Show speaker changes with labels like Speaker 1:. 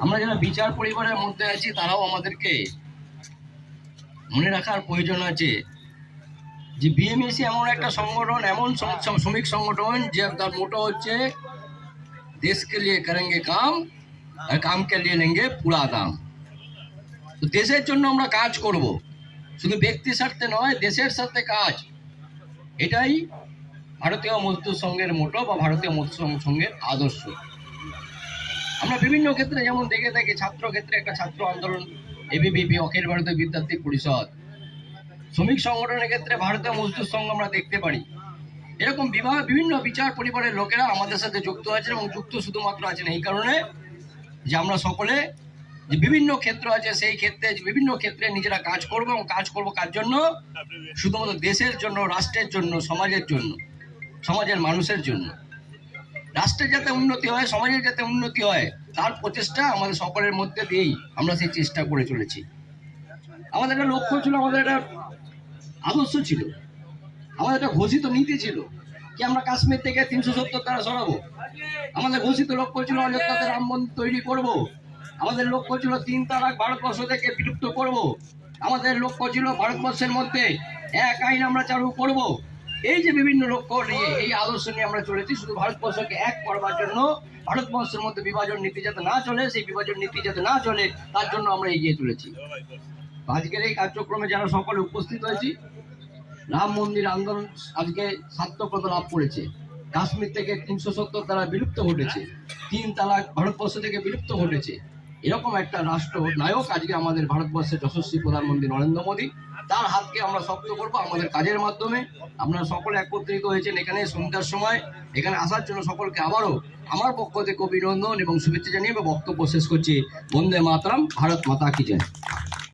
Speaker 1: আমরা যারা বিচার পরিবারের মধ্যে আছি তারাও আমাদেরকে মনে রাখার প্রয়োজন আছে যে বিএমএসি এমন একটা সংগঠন, এমন শ্রমিক সংগঠন যে তার মোটো হচ্ছে দেশ কে লিয়ে করেঙ্গে কাম আর কাম কে লিয়ে লেঙ্গে পুরা দাম। তো দেশের জন্য আমরা কাজ করব, শুধু ব্যক্তি স্বার্থে নয়, দেশের সাথে কাজ। এটাই ভারতীয় মজদুর সংঘের মোটো বা ভারতীয় মজদুর সংঘের আদর্শ। আমরা বিভিন্ন ক্ষেত্রে যেমন দেখে থাকি, ছাত্র ক্ষেত্রে একটা ছাত্র আন্দোলন, এবিভিপি অখিল ভারতীয় বিদ্যার্থী পরিষদ, শ্রমিক সংগঠনের ক্ষেত্রে ভারতীয় মজদুর সংঘ আমরা দেখতে পারি। এরকম বিভিন্ন বিচার পরিবারের লোকেরা আমাদের সাথে যুক্ত আছে এবং যুক্ত শুধুমাত্র আছেন এই কারণে যে আমরা সকলে যে বিভিন্ন ক্ষেত্র আছে সেই ক্ষেত্রে বিভিন্ন ক্ষেত্রে নিজেরা কাজ করব এবং কাজ করব কার জন্য? শুধুমাত্র দেশের জন্য, রাষ্ট্রের জন্য, সমাজের জন্য, সমাজের মানুষের জন্য। রাষ্ট্রের যাতে উন্নতি হয়, সমাজের যাতে উন্নতি হয়, তার প্রচেষ্টা আমাদের সকলের মধ্যে দিয়েই আমরা সেই চেষ্টা করে চলেছি। আমাদের একটা লক্ষ্য ছিল, আমাদের একটা আদর্শ ছিল, আমাদের একটা ঘোষিত নীতি ছিল কি আমরা কাশ্মীর থেকে 370 ধারা সরাবো। আমাদের ঘোষিত লক্ষ্য ছিল অযোধ্যাতে রাম মন্দির তৈরি করব। আমাদের লক্ষ্য ছিল 3 তালাক ভারতবর্ষ থেকে বিলুপ্ত করব। আমাদের লক্ষ্য ছিল ভারতবর্ষের মধ্যে এক আইন আমরা চালু করব। এই যে বিভিন্ন লক্ষ্য নিয়ে, এই আদর্শ নিয়ে আমরা চলেছি, শুধু ভারতবর্ষকে এক করবার জন্য, ভারতবর্ষের মধ্যে বিভাজন নীতি যাতে না চলে, সেই বিভাজন নীতি যাতে না চলে, তার জন্য আমরা এগিয়ে চলেছি। আজকের এই কার্যক্রমে যারা সকলে উপস্থিত হয়েছি, রাম মন্দির আন্দোলন আজকে সার্থকতা লাভ করেছে। কাশ্মীর থেকে 370 ধারা বিলুপ্ত ঘটেছে, 3 তালাক ভারতবর্ষ থেকে বিলুপ্ত ঘটেছে। এরকম একটা রাষ্ট্র নায়ক আজকে আমাদের ভারতবর্ষের যশস্বী প্রধানমন্ত্রী নরেন্দ্র মোদী, তার হাতকে আমরা শক্ত করবো আমাদের কাজের মাধ্যমে। আপনারা সকলে একত্রিত হয়েছেন এখানে সন্ধ্যার সময়, এখানে আসার জন্য সকলকে আবারও আমার পক্ষ থেকে অভিনন্দন এবং শুভেচ্ছা জানিয়ে বক্তব্য শেষ করছি। বন্দে মাতরম, ভারত মাতা কি জয়।